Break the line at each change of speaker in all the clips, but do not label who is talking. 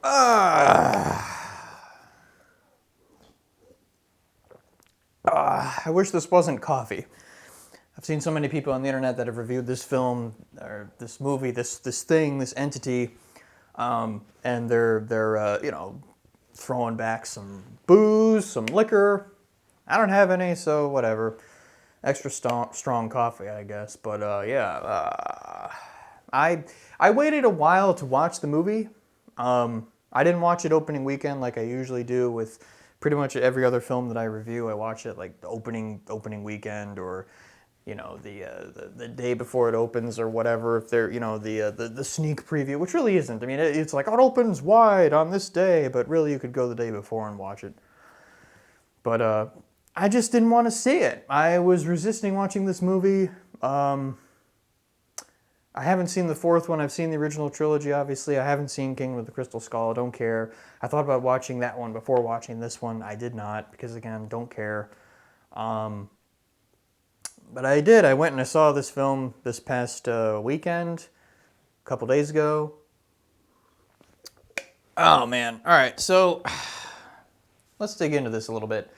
I wish this wasn't coffee. I've seen so many people on the internet that have reviewed this film or this movie, this thing, this entity, and they're throwing back some booze, some liquor. I don't have any, so whatever. Extra strong coffee, I guess. But I waited a while to watch the movie. I didn't watch it opening weekend like I usually do with pretty much every other film that I review. I watch it like the opening weekend, or the day before it opens or whatever. If they're the sneak preview, which really isn't. I mean, it's like it opens wide on this day, but really you could go the day before and watch it. But I just didn't want to see it. I was resisting watching this movie. I haven't seen the fourth one. I've seen the original trilogy, obviously. I haven't seen Kingdom of the Crystal Skull. I don't care. I thought about watching that one before watching this one. I did not, because, again, don't care. But I did. I went and I saw this film this past weekend, a couple days ago. Oh, man. All right, so let's dig into this a little bit.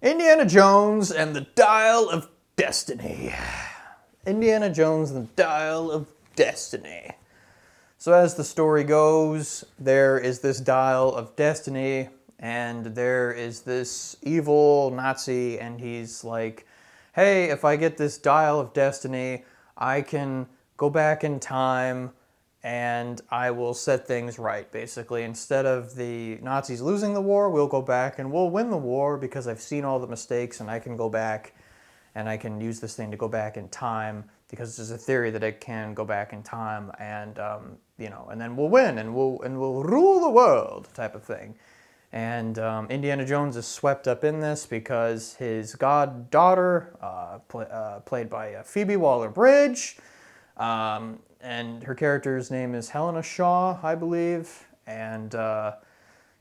Indiana Jones and the Dial of Destiny. Indiana Jones and the Dial of Destiny. So as the story goes, there is this Dial of Destiny, and there is this evil Nazi, and he's like, hey, if I get this Dial of Destiny, I can go back in time and I will set things right, basically. Instead of the Nazis losing the war, we'll go back and we'll win the war because I've seen all the mistakes and I can go back and I can use this thing to go back in time because there's a theory that it can go back in time and, and then we'll win and we'll rule the world type of thing. And Indiana Jones is swept up in this because his goddaughter, played by Phoebe Waller-Bridge, and her character's name is Helena Shaw, I believe, and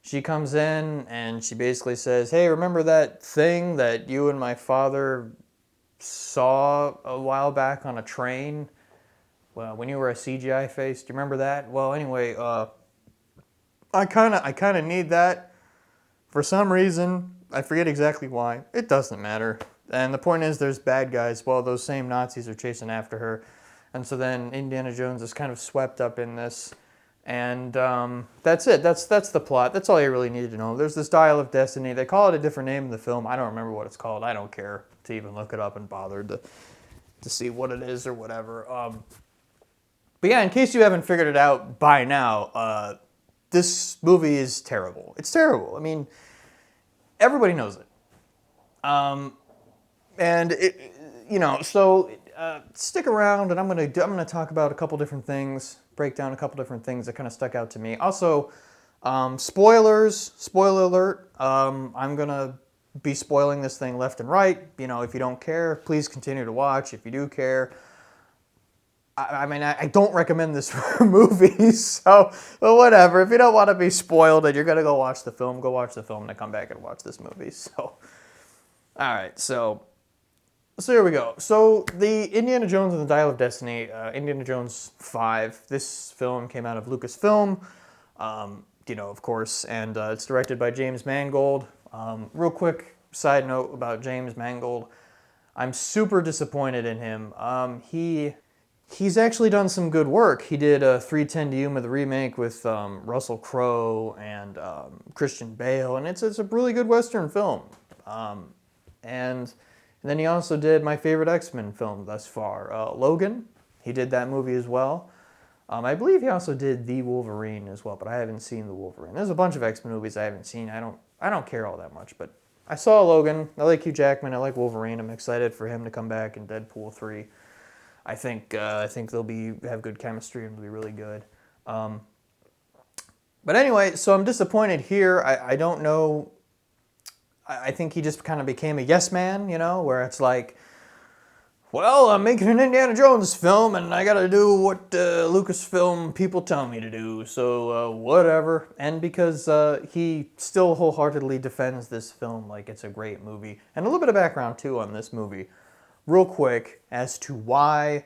she comes in and she basically says, hey, remember that thing that you and my father saw a while back on a train? Well, when you were a CGI face, do you remember that? Well, anyway, I kind of need that for some reason. I forget exactly why. It doesn't matter. And the point is, there's bad guys. Well, those same Nazis are chasing after her. And so then Indiana Jones is kind of swept up in this. And that's it. That's the plot. That's all you really need to know. There's this Dial of Destiny. They call it a different name in the film. I don't remember what it's called. I don't care to even look it up and bother to see what it is or whatever. But yeah, in case you haven't figured it out by now, this movie is terrible. It's terrible. I mean, everybody knows it. And stick around, and I'm gonna talk about a couple different things, break down a couple different things that kind of stuck out to me. Also, spoilers. Spoiler alert. I'm gonna be spoiling this thing left and right. If you don't care, please continue to watch. If you do care, I don't recommend this for movies, so but whatever. If you don't want to be spoiled and you're gonna go watch the film and then come back and watch this movie. So, all right, so here we go. So the Indiana Jones and the Dial of Destiny, Indiana Jones 5. This film came out of Lucasfilm, of course, and it's directed by James Mangold. Real quick side note about James Mangold. I'm super disappointed in him. He's actually done some good work. He did 3:10 to Yuma, the remake with Russell Crowe and Christian Bale, and it's a really good Western film. And then he also did my favorite X-Men film thus far, Logan. He did that movie as well. I believe he also did The Wolverine as well, but I haven't seen The Wolverine. There's a bunch of X-Men movies I haven't seen. I don't care all that much, but I saw Logan. I like Hugh Jackman. I like Wolverine. I'm excited for him to come back in Deadpool 3. I think they'll have good chemistry and will be really good. But anyway, so I'm disappointed here. I don't know. I think he just kind of became a yes man, where it's like, well, I'm making an Indiana Jones film and I got to do what Lucasfilm people tell me to do, so whatever. And because he still wholeheartedly defends this film like it's a great movie. And a little bit of background, too, on this movie. Real quick, as to why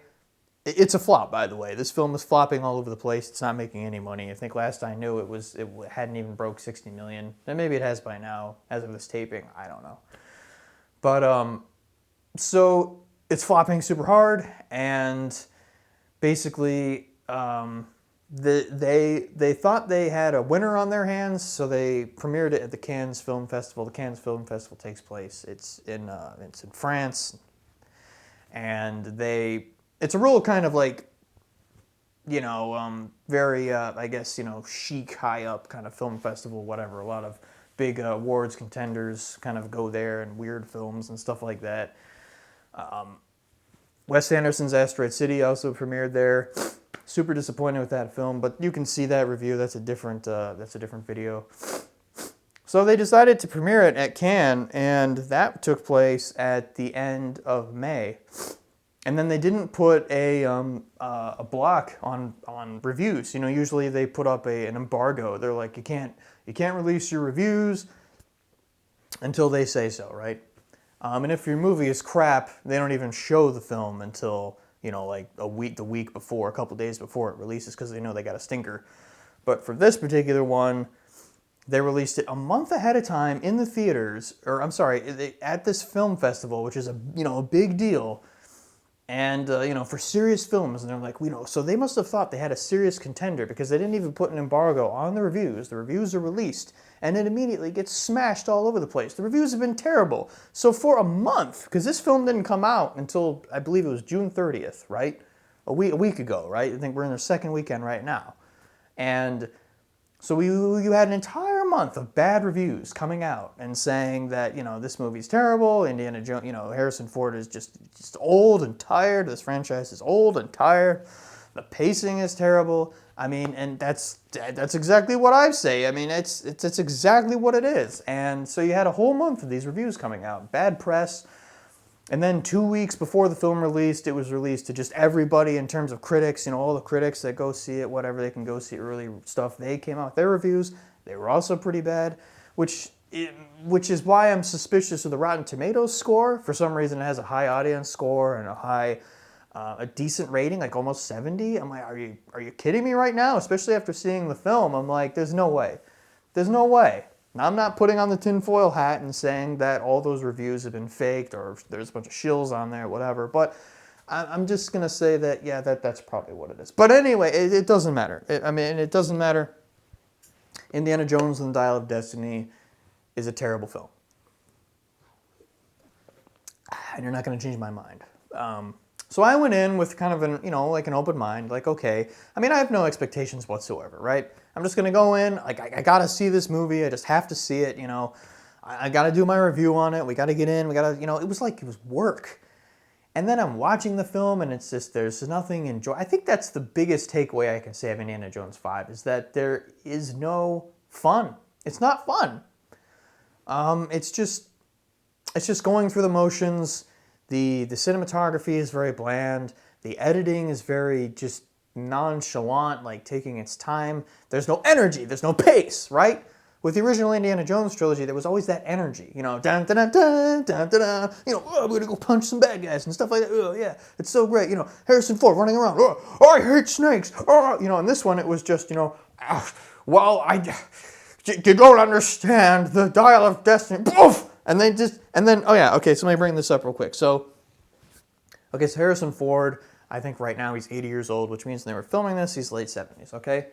It's a flop, by the way. This film is flopping all over the place. It's not making any money. I think last I knew it hadn't even broke 60 million. And maybe it has by now, as of this taping. I don't know. But so it's flopping super hard, and basically they thought they had a winner on their hands, so they premiered it at the Cannes Film Festival. The Cannes Film Festival takes place. It's in France, and it's a real kind of like, very, I guess, chic, high up kind of film festival, whatever. A lot of big awards contenders kind of go there, and weird films and stuff like that. Wes Anderson's Asteroid City also premiered there. Super disappointed with that film, but you can see that review. That's a different video. So they decided to premiere it at Cannes, and that took place at the end of May. And then they didn't put a block on reviews. Usually they put up an embargo. They're like, you can't release your reviews until they say so, right? And if your movie is crap, they don't even show the film until like the week before, a couple days before it releases, because they know they got a stinker. But for this particular one, they released it a month ahead of time in the theaters, or I'm sorry, at this film festival, which is a big deal. And, for serious films, and they're like, so they must have thought they had a serious contender, because they didn't even put an embargo on the reviews. The reviews are released, and it immediately gets smashed all over the place. The reviews have been terrible. So for a month, because this film didn't come out until, I believe it was June 30th, right? A week ago, right? I think we're in their second weekend right now. And so you had an entire month of bad reviews coming out and saying that, this movie's terrible, Indiana Jones, Harrison Ford is just old and tired, this franchise is old and tired, the pacing is terrible. I mean, and that's exactly what I say. I mean, it's exactly what it is. And so you had a whole month of these reviews coming out, bad press. And then 2 weeks before the film released, it was released to just everybody in terms of critics, all the critics that go see it, whatever, they can go see early stuff. They came out with their reviews. They were also pretty bad, which is why I'm suspicious of the Rotten Tomatoes score. For some reason, it has a high audience score and a decent rating, like almost 70. I'm like, are you kidding me right now? Especially after seeing the film, I'm like, there's no way. There's no way. Now, I'm not putting on the tinfoil hat and saying that all those reviews have been faked or there's a bunch of shills on there, whatever. But I'm just going to say that, yeah, that's probably what it is. But anyway, it doesn't matter. It doesn't matter. Indiana Jones and the Dial of Destiny is a terrible film. And you're not going to change my mind. So I went in with kind of an open mind, like, okay. I have no expectations whatsoever, right? I'm just going to go in, like, I got to see this movie. I just have to see it, I got to do my review on it. We got to get in. We got to, it was work. And then I'm watching the film, and it's just, there's nothing enjoy. I think that's the biggest takeaway I can say of Indiana Jones 5, is that there is no fun. It's not fun. It's just going through the motions. The cinematography is very bland. The editing is very just nonchalant, like taking its time. There's no energy. There's no pace, right? With the original Indiana Jones trilogy, there was always that energy. Dun, dun, dun, dun, dun, dun, oh, I'm going to go punch some bad guys and stuff like that. Oh, yeah, it's so great. Harrison Ford running around. Oh, I hate snakes. Oh, and this one, it was just, you don't understand the Dial of Destiny. Poof! And then, so let me bring this up real quick. So Harrison Ford, I think right now he's 80 years old, which means when they were filming this, he's late 70s, okay?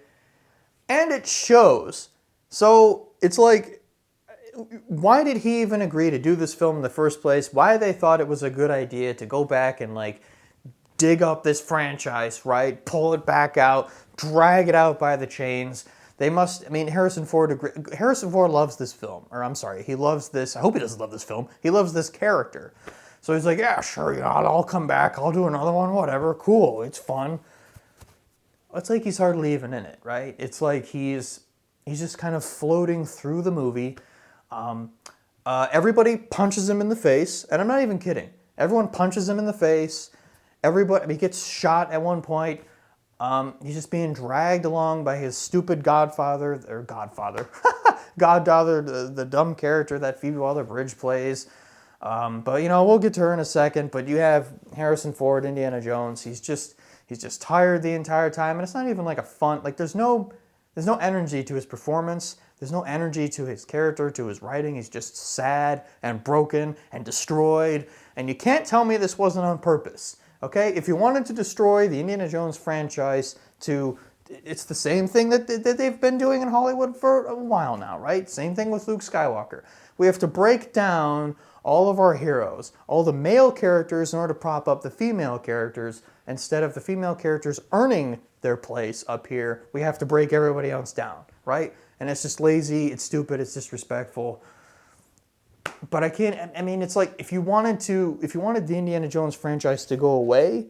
And it shows. So it's like, why did he even agree to do this film in the first place? Why they thought it was a good idea to go back and dig up this franchise, right? Pull it back out, drag it out by the chains. They must, Harrison Ford loves this film. Or I'm sorry, he loves this. I hope he doesn't love this film. He loves this character. So he's like, yeah, sure, I'll come back. I'll do another one, whatever. Cool, it's fun. It's like he's hardly even in it, right? It's like he's just kind of floating through the movie. Everybody punches him in the face, and I'm not even kidding. Everyone punches him in the face. He gets shot at one point. He's just being dragged along by his stupid godfather, the dumb character that Phoebe Waller-Bridge plays. But we'll get to her in a second. But you have Harrison Ford, Indiana Jones. He's He's just tired the entire time, and it's not even like a fun, like there's no energy to his performance. There's no energy to his character, to his writing. He's just sad and broken and destroyed. And you can't tell me this wasn't on purpose, okay? If you wanted to destroy the Indiana Jones franchise it's the same thing that they've been doing in Hollywood for a while now, right? Same thing with Luke Skywalker. We have to break down all of our heroes, all the male characters in order to prop up the female characters. Instead of the female characters earning their place up here, we have to break everybody else down, right? And it's just lazy, it's stupid, it's disrespectful. But I mean, it's like, if you wanted the Indiana Jones franchise to go away,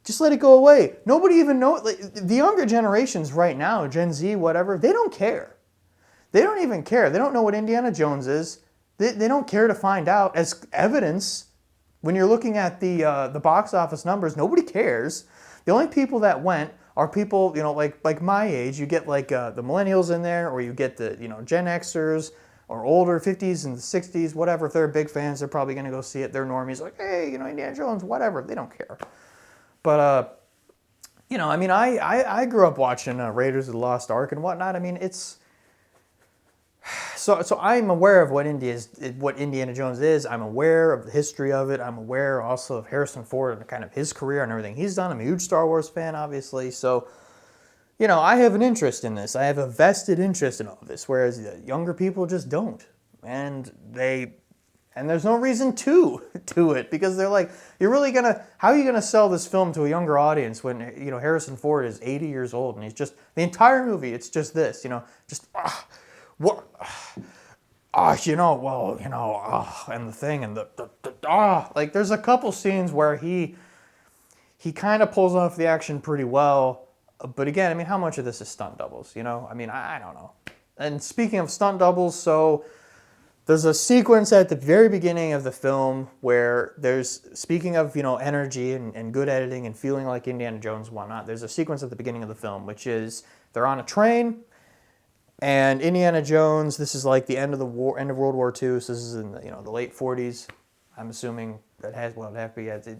just let it go away. Nobody even knows, like, the younger generations right now, Gen Z, whatever, they don't care. They don't even care. They don't know what Indiana Jones is. They don't care to find out. As evidence, when you're looking at the box office numbers, nobody cares. The only people that went are people, like my age. You get like the millennials in there, or you get the Gen Xers or older, 50s and 60s, whatever. If they're big fans, they're probably going to go see it. They're normies, like, hey, Indiana Jones, whatever. They don't care. But I mean, I grew up watching Raiders of the Lost Ark and whatnot. I mean, it's so I'm aware of what Indiana Jones is. I'm aware of the history of it. I'm aware also of Harrison Ford and kind of his career and everything he's done. I'm a huge Star Wars fan, obviously. So, I have an interest in this. I have a vested interest in all of this, whereas the younger people just don't. And there's no reason to it, because they're like, how are you gonna sell this film to a younger audience when Harrison Ford is 80 years old and he's just, the entire movie, it's just this, and the thing and like there's a couple scenes where he kind of pulls off the action pretty well, but again, I mean, how much of this is stunt doubles? I mean, I don't know. And speaking of stunt doubles, so there's a sequence at the very beginning of the film where speaking of, energy and good editing and feeling like Indiana Jones and whatnot, there's a sequence at the beginning of the film, which is they're on a train, and Indiana Jones, this is like the end of World War II, so this is in the late 40s. I'm assuming it'd have to be at the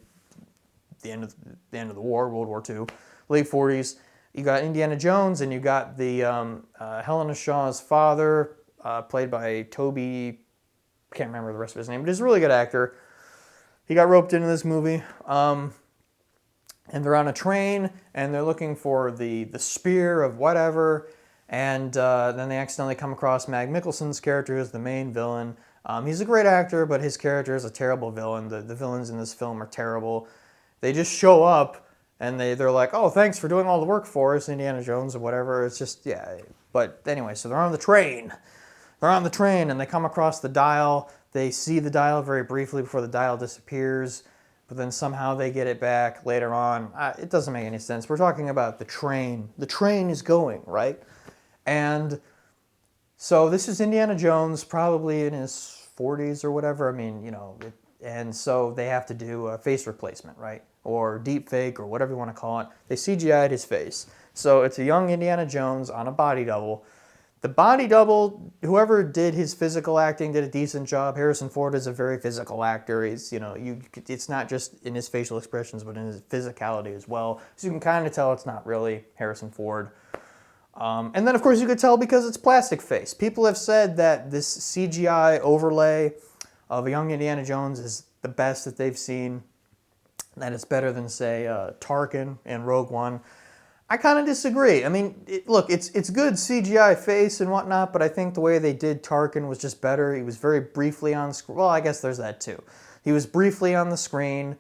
end of the war, World War II, late 40s. You got Indiana Jones, and you got the Helena Shaw's father, played by Toby, I can't remember the rest of his name, but he's a really good actor. He got roped into this movie, and they're on a train, and they're looking for the spear of whatever, and then they accidentally come across Mads Mikkelsen's character, who's the main villain. He's a great actor, but his character is a terrible villain. The villains in this film are terrible. They just show up, and they're like, oh, thanks for doing all the work for us, Indiana Jones, or whatever. It's just, yeah. But anyway, so they're on the train. They're on the train, and they come across the dial. They see the dial very briefly before the dial disappears, but then somehow they get it back later on. It doesn't make any sense. We're talking about the train. The train is going, right? And so this is Indiana Jones, probably in his 40s or whatever. I mean, and so they have to do a face replacement, right? Or deep fake, or whatever you want to call it. They CGI'd his face. So it's a young Indiana Jones on a body double. The body double, whoever did his physical acting did a decent job. Harrison Ford is a very physical actor. He's, it's not just in his facial expressions, but in his physicality as well. So you can kind of tell it's not really Harrison Ford. And then, of course, you could tell because it's plastic face. People have said that this CGI overlay of a young Indiana Jones is the best that they've seen. That it's better than, say, Tarkin in Rogue One. I kind of disagree. I mean, look, it's good CGI face and whatnot, but I think the way they did Tarkin was just better. He was very briefly on screen. Well, I guess there's that too. He was briefly on the screen.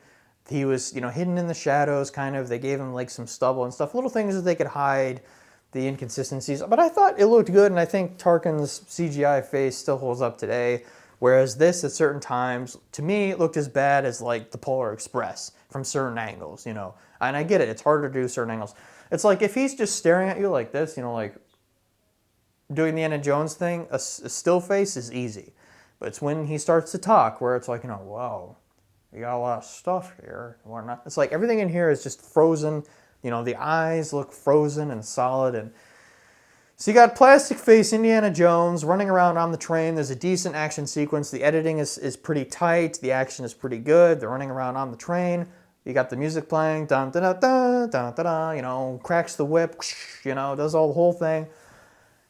He was, hidden in the shadows, kind of. They gave him like some stubble and stuff, little things that they could hide the inconsistencies. But I thought it looked good, and I think Tarkin's CGI face still holds up today. Whereas this, at certain times, to me, it looked as bad as like the Polar Express from certain angles, And I get it. It's harder to do certain angles. It's like if he's just staring at you like this, like doing the Indiana Jones thing, a still face is easy. But it's when he starts to talk where it's like, wow, you got a lot of stuff here and whatnot. It's like everything in here is just frozen. The eyes look frozen and solid. And so you got plastic face Indiana Jones running around on the train. There's a decent action sequence. The editing is pretty tight. The action is pretty good. They're running around on the train. You got the music playing, dun dun dun dun dun dun, dun, you know, cracks the whip, you know, does all the whole thing.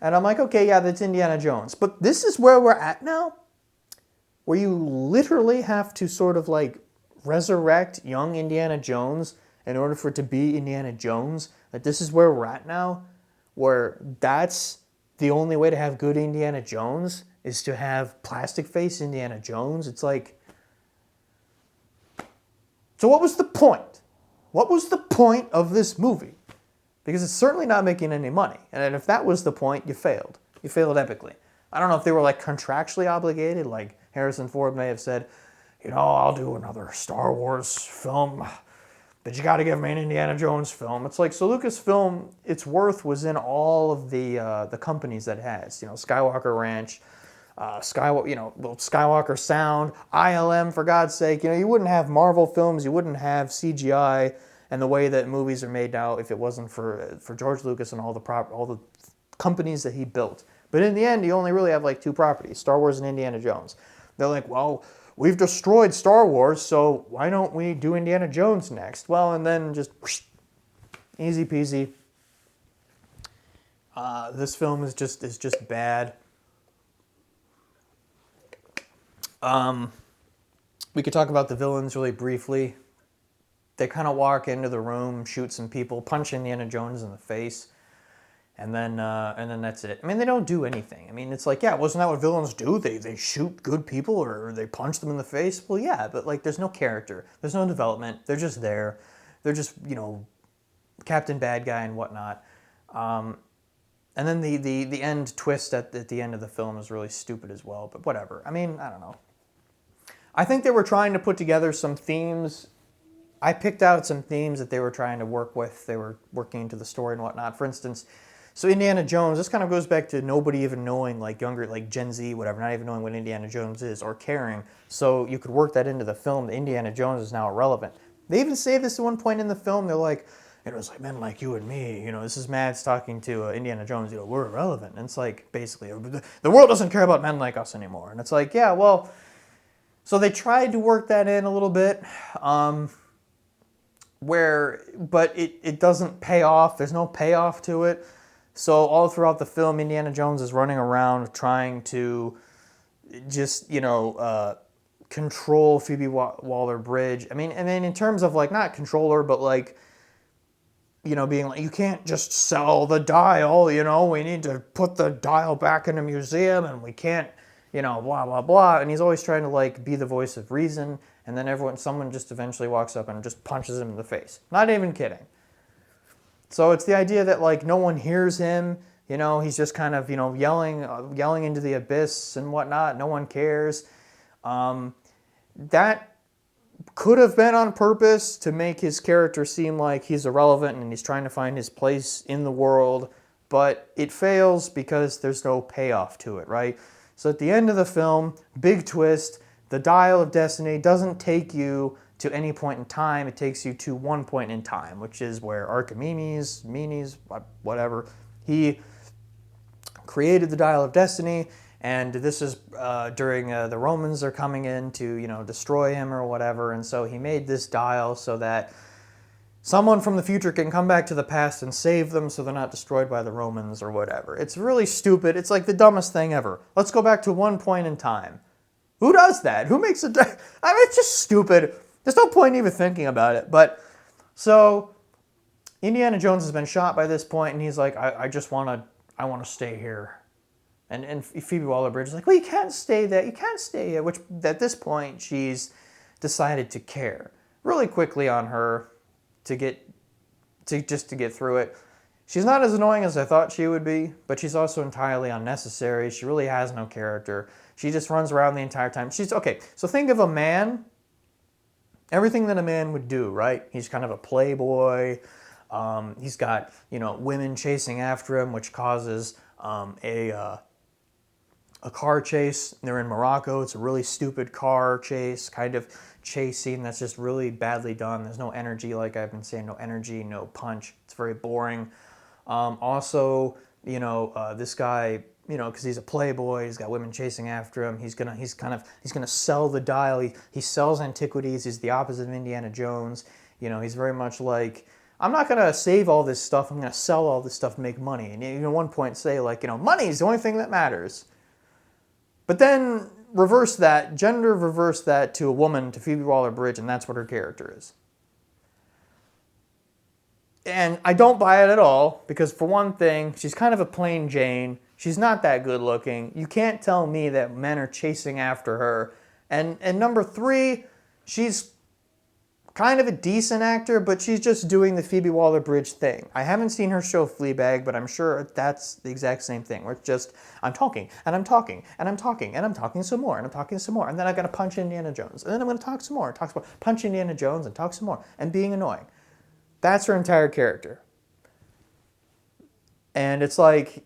And I'm like, okay, yeah, that's Indiana Jones. But this is where we're at now, where you literally have to sort of like resurrect young Indiana Jones in order for it to be Indiana Jones. That this is where we're at now, where that's the only way to have good Indiana Jones is to have plastic face Indiana Jones. It's like, so what was the point? What was the point of this movie? Because it's certainly not making any money. And if that was the point, you failed. You failed epically. I don't know if they were like contractually obligated, like Harrison Ford may have said, you know, I'll do another Star Wars film, but you got to give me an Indiana Jones film. It's like, so Lucasfilm, its worth was in all of the companies that it has. You know, Skywalker Ranch, Skywalker Sound, ILM, for God's sake. You know, you wouldn't have Marvel films, you wouldn't have CGI and the way that movies are made now if it wasn't for George Lucas and all the companies that he built. But in the end, you only really have like two properties, Star Wars and Indiana Jones. They're like, well, we've destroyed Star Wars, so why don't we do Indiana Jones next? Well, and then just whoosh, easy peasy. This film is just bad. We could talk about the villains really briefly. They kind of walk into the room, shoot some people, punch Indiana Jones in the face, and then that's it. I mean, they don't do anything. I mean, it's like, yeah, wasn't that what villains do? They shoot good people or they punch them in the face? Well, yeah, but like, there's no character, there's no development. They're just there. They're just, you know, Captain Bad Guy and whatnot. And then the end twist at the end of the film is really stupid as well. But whatever. I mean, I don't know. I think they were trying to put together some themes. I picked out some themes that they were trying to work with. They were working into the story and whatnot. For instance, so Indiana Jones, this kind of goes back to nobody even knowing, like younger, like Gen Z, whatever, not even knowing what Indiana Jones is or caring. So you could work that into the film. Indiana Jones is now irrelevant. They even say this at one point in the film. They're like, it was like men like you and me. You know, this is Mads talking to Indiana Jones. You know, we're irrelevant. And it's like, basically, the world doesn't care about men like us anymore. And it's like, yeah, well, so they tried to work that in a little bit. But it doesn't pay off. There's no payoff to it. So all throughout the film, Indiana Jones is running around trying to just, you know, control Phoebe Waller-Bridge. I mean, in terms of like, not control her, but like, you know, being like, you can't just sell the dial, you know, we need to put the dial back in a museum and we can't, you know, blah, blah, blah. And he's always trying to like be the voice of reason. And then someone just eventually walks up and just punches him in the face. Not even kidding. So it's the idea that like no one hears him, you know, he's just kind of, you know, yelling into the abyss and whatnot. No one cares. That could have been on purpose to make his character seem like he's irrelevant and he's trying to find his place in the world, but it fails because there's no payoff to it, right? So at the end of the film, big twist, the Dial of Destiny doesn't take you to any point in time. It takes you to one point in time, which is where Archimedes, whatever, he created the Dial of Destiny, and this is during the Romans are coming in to, you know, destroy him or whatever, and so he made this dial so that someone from the future can come back to the past and save them so they're not destroyed by the Romans or whatever. It's really stupid. It's like the dumbest thing ever. Let's go back to one point in time. Who does that? Who makes it? I mean, it's just stupid. There's no point in even thinking about it. But so Indiana Jones has been shot by this point, and he's like, I want to stay here. And Phoebe Waller-Bridge is like, well, you can't stay there. You can't stay here. Which at this point she's decided to care really quickly on her to get through it. She's not as annoying as I thought she would be, but she's also entirely unnecessary. She really has no character. She just runs around the entire time. She's okay. So think of a man. Everything that a man would do, right? He's kind of a playboy. He's got, you know, women chasing after him, which causes a car chase. They're in Morocco. It's a really stupid car chase, kind of chase scene that's just really badly done. There's no energy, like I've been saying, no energy, no punch. It's very boring. Also, you know, this guy, you know, because he's a playboy, he's got women chasing after him. He's gonna sell the dial. He sells antiquities. He's the opposite of Indiana Jones. You know, he's very much like, I'm not going to save all this stuff. I'm going to sell all this stuff and make money. And at one point say like, money is the only thing that matters. But then reverse that, gender reverse that to a woman, to Phoebe Waller-Bridge, and that's what her character is. And I don't buy it at all, because for one thing, she's kind of a plain Jane. She's not that good looking. You can't tell me that men are chasing after her. And number three, she's kind of a decent actor, but she's just doing the Phoebe Waller-Bridge thing. I haven't seen her show Fleabag, but I'm sure that's the exact same thing, where it's just, I'm talking, and I'm talking, and I'm talking, and I'm talking some more, and I'm talking some more, and then I'm going to punch Indiana Jones, and then I'm going to talk some more, punch Indiana Jones, and talk some more, and being annoying. That's her entire character. And it's like,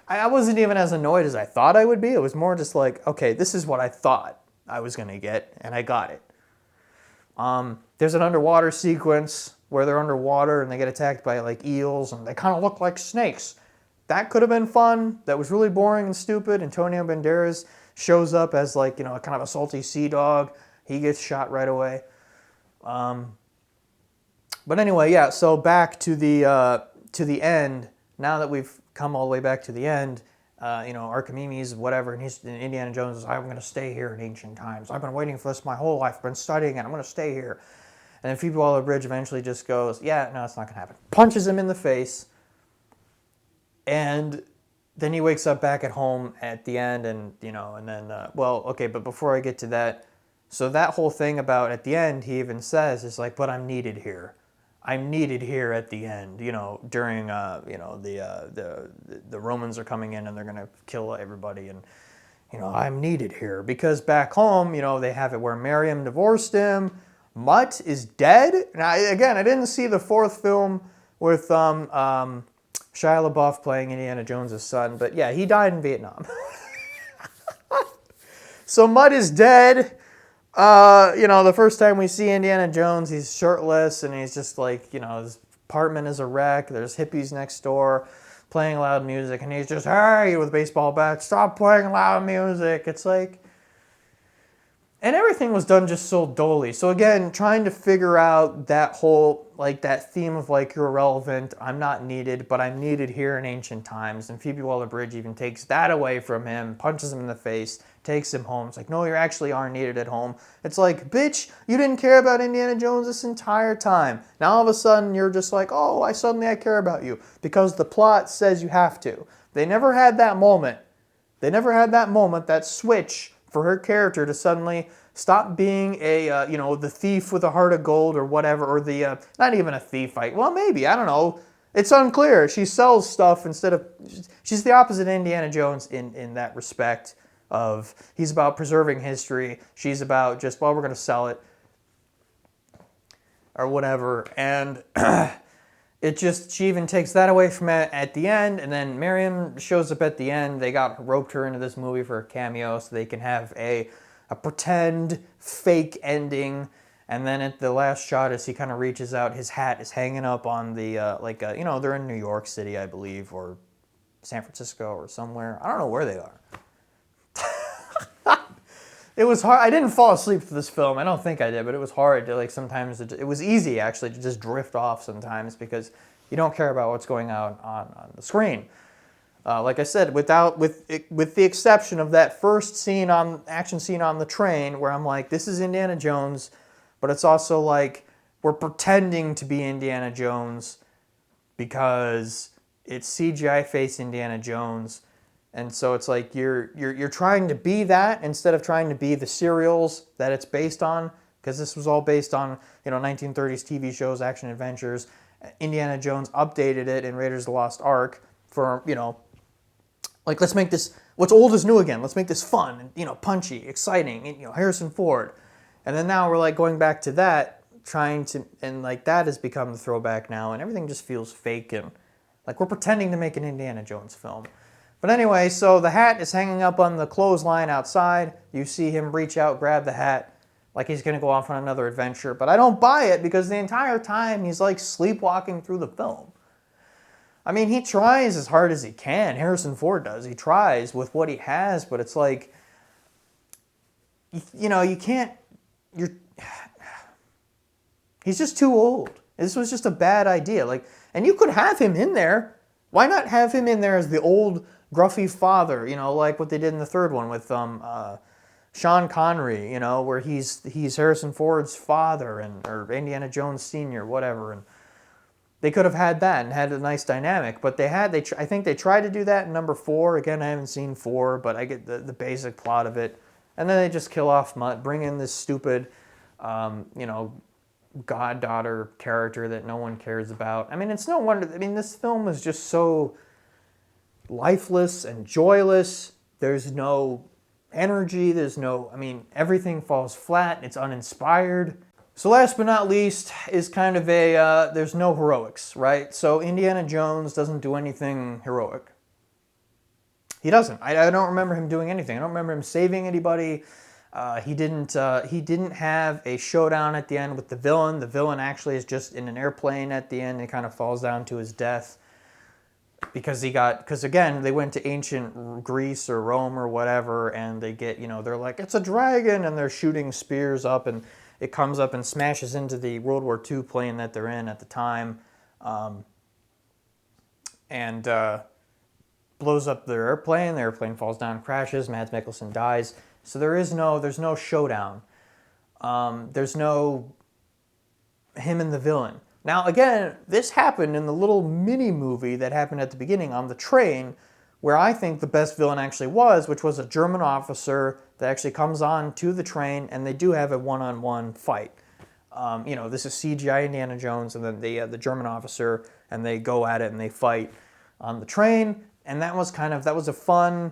I wasn't even as annoyed as I thought I would be. It was more just like, okay, this is what I thought I was going to get, and I got it. There's an underwater sequence where they're underwater and they get attacked by like eels and they kind of look like snakes. That could have been fun. That was really boring and stupid. Antonio Banderas shows up as like, a kind of a salty sea dog. He gets shot right away. But anyway, yeah, so back to the end. Now that we've come all the way back to the end, Archimedes, whatever, and Indiana Jones is, I'm going to stay here in ancient times. I've been waiting for this my whole life. I've been studying it. I'm going to stay here. And then Phoebe Waller-Bridge eventually just goes, yeah, no, it's not going to happen. Punches him in the face. And then he wakes up back at home at the end and, and then, but before I get to that, so that whole thing about at the end, he even says, it's like, but I'm needed here. I'm needed here at the end, during, the Romans are coming in and they're going to kill everybody. And, I'm needed here because back home, they have it where Miriam divorced him. Mutt is dead. Now, again, I didn't see the fourth film with Shia LaBeouf playing Indiana Jones' son, but yeah, he died in Vietnam. So Mutt is dead. The first time we see Indiana Jones, he's shirtless and he's just like, his apartment is a wreck. There's hippies next door playing loud music and he's just, hey, with a baseball bat, stop playing loud music. It's like, and everything was done just so dully. So again, trying to figure out that whole, like that theme of like, you're irrelevant, I'm not needed, but I'm needed here in ancient times. And Phoebe Waller-Bridge even takes that away from him, punches him in the face, takes him home. It's like, no, you actually are needed at home. It's like, bitch, you didn't care about Indiana Jones this entire time. Now all of a sudden you're just like, oh, I care about you because the plot says you have to. They never had that moment. That switch for her character to suddenly stop being a, the thief with a heart of gold or whatever, or the, not even a thief, well, maybe, I don't know. It's unclear. She sells stuff instead of, she's the opposite of Indiana Jones in that respect of, he's about preserving history. She's about just, well, we're going to sell it or whatever. And she even takes that away from it at the end. And then Miriam shows up at the end. They roped her into this movie for a cameo so they can have a pretend fake ending. And then at the last shot, as he kind of reaches out, his hat is hanging up on the, they're in New York City, I believe, or San Francisco or somewhere. I don't know where they are. It was hard. I didn't fall asleep for this film. I don't think I did, but it was hard to sometimes. It was easy actually to just drift off sometimes because you don't care about what's going on the screen. Like I said, with the exception of that first action scene on the train, where I'm like, this is Indiana Jones, but it's also like we're pretending to be Indiana Jones because it's CGI face Indiana Jones. And so it's like you're trying to be that instead of trying to be the serials that it's based on, because this was all based on 1930s TV shows, action adventures. Indiana Jones updated it in Raiders of the Lost Ark for let's make this what's old is new again. Let's make this fun and punchy, exciting. And, Harrison Ford, and then now we're going back to that, and that has become the throwback now, and everything just feels fake and we're pretending to make an Indiana Jones film. But anyway, so the hat is hanging up on the clothesline outside. You see him reach out, grab the hat, like he's going to go off on another adventure. But I don't buy it because the entire time he's sleepwalking through the film. I mean, he tries as hard as he can. Harrison Ford does. He tries with what he has, but it's you can't, He's just too old. This was just a bad idea. Like, and you could have him in there. Why not have him in there as the old gruffy father? You know, like what they did in the third one with Sean Connery. You know, where he's Harrison Ford's father or Indiana Jones Sr. whatever. And they could have had that and had a nice dynamic. But I think they tried to do that in number 4. Again, I haven't seen 4, but I get the basic plot of it. And then they just kill off Mutt, bring in this stupid, you know, goddaughter character that no one cares about. I mean, it's no wonder. I mean, this film is just so lifeless and joyless. There's no energy. I mean, everything falls flat. It's uninspired. So last but not least is kind of there's no heroics, right? So Indiana Jones doesn't do anything heroic. He doesn't. I don't remember him doing anything. I don't remember him saving anybody. He didn't have a showdown at the end with the villain. The villain actually is just in an airplane at the end and kind of falls down to his death because again, they went to ancient Greece or Rome or whatever, and they get, you know, they're like, it's a dragon, and they're shooting spears up, and it comes up and smashes into the World War II plane that they're in at the time, and blows up their airplane. The airplane falls down, crashes. Mads Mikkelsen dies. So there's no showdown. There's no him and the villain. Now again, this happened in the little mini movie that happened at the beginning on the train, where I think the best villain actually was, which was a German officer that actually comes on to the train, and they do have a one-on-one fight. You know, this is CGI Indiana Jones, and then the German officer, and they go at it and they fight on the train, and that was a fun.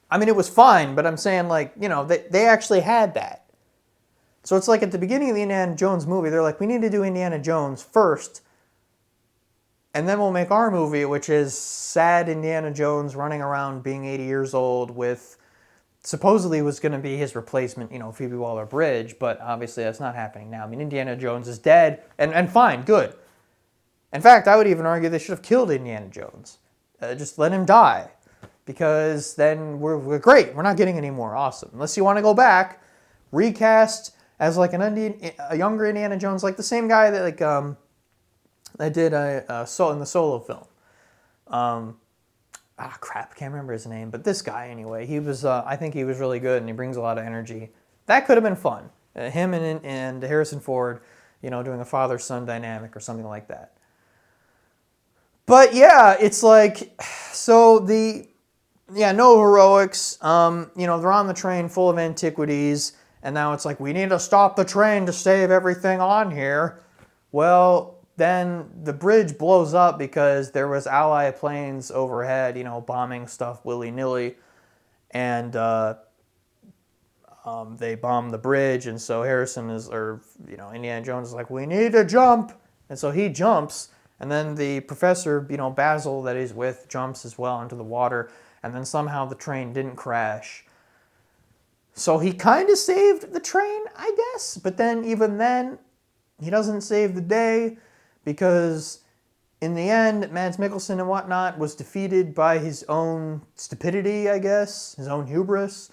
I mean, it was fine, but I'm saying, like, you know, they actually had that. So it's like at the beginning of the Indiana Jones movie, they're like, we need to do Indiana Jones first, and then we'll make our movie, which is sad Indiana Jones running around being 80 years old with, supposedly was going to be his replacement, you know, Phoebe Waller-Bridge, but obviously that's not happening now. I mean, Indiana Jones is dead, and fine, good. In fact, I would even argue they should have killed Indiana Jones. Just let him die. Because then we're great. We're not getting any more. Awesome. Unless you want to go back, recast as like a younger Indiana Jones, like the same guy that that did in the Solo film. Crap, can't remember his name, but this guy anyway. He was I think he was really good, and he brings a lot of energy. That could have been fun. Him and Harrison Ford, you know, doing a father-son dynamic or something like that. But yeah, it's like no heroics. You know, they're on the train full of antiquities, and now it's like, we need to stop the train to save everything on here. Well, then the bridge blows up because there was Allied planes overhead, you know, bombing stuff willy-nilly, and they bomb the bridge, and so Indiana Jones is like, we need to jump, and so he jumps, and then the professor, you know, Basil that he's with, jumps as well into the water. And then somehow the train didn't crash. So he kind of saved the train, I guess. But then, even then, he doesn't save the day, because in the end, Mads Mikkelsen and whatnot was defeated by his own stupidity, I guess, his own hubris.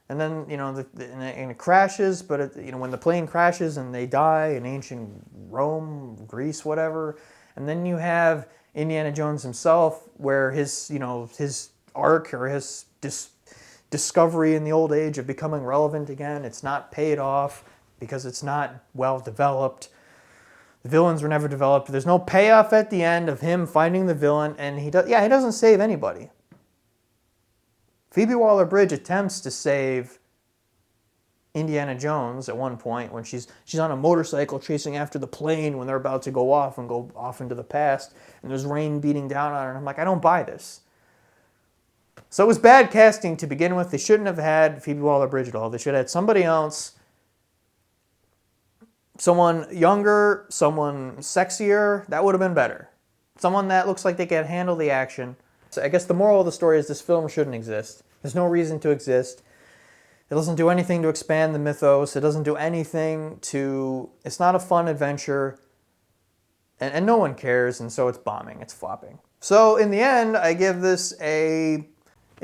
And then, you know, and it crashes, but you know, when the plane crashes and they die in ancient Rome, Greece, whatever, and then you have Indiana Jones himself, where his arc or his discovery in the old age of becoming relevant again, it's not paid off because it's not well developed. The villains were never developed. There's no payoff at the end of him finding the villain, and he doesn't save anybody. Phoebe Waller-Bridge attempts to save Indiana Jones at one point when she's on a motorcycle chasing after the plane when they're about to go off into the past, and there's rain beating down on her, and I'm like, I don't buy this. So it was bad casting to begin with. They shouldn't have had Phoebe Waller-Bridge at all. They should have had somebody else, someone younger, someone sexier. That would have been better. Someone that looks like they can handle the action. So I guess the moral of the story is this film shouldn't exist. There's no reason to exist. It doesn't do anything to expand the mythos. It doesn't do anything to... It's not a fun adventure. And no one cares, and so it's bombing. It's flopping. So in the end, I give this It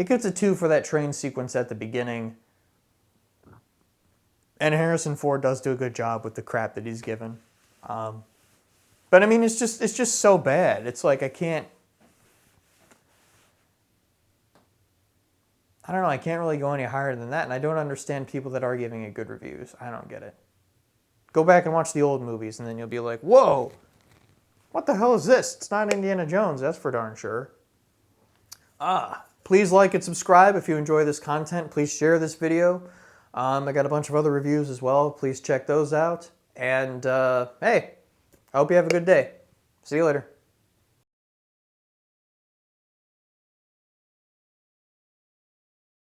gets a 2 for that train sequence at the beginning. And Harrison Ford does do a good job with the crap that he's given. But I mean, it's just so bad. It's like I can't really go any higher than that, and I don't understand people that are giving it good reviews. I don't get it. Go back and watch the old movies, and then you'll be like, whoa, what the hell is this? It's not Indiana Jones, that's for darn sure. Please like and subscribe if you enjoy this content. Please share this video. I got a bunch of other reviews as well. Please check those out. And hey, I hope you have a good day. See you later.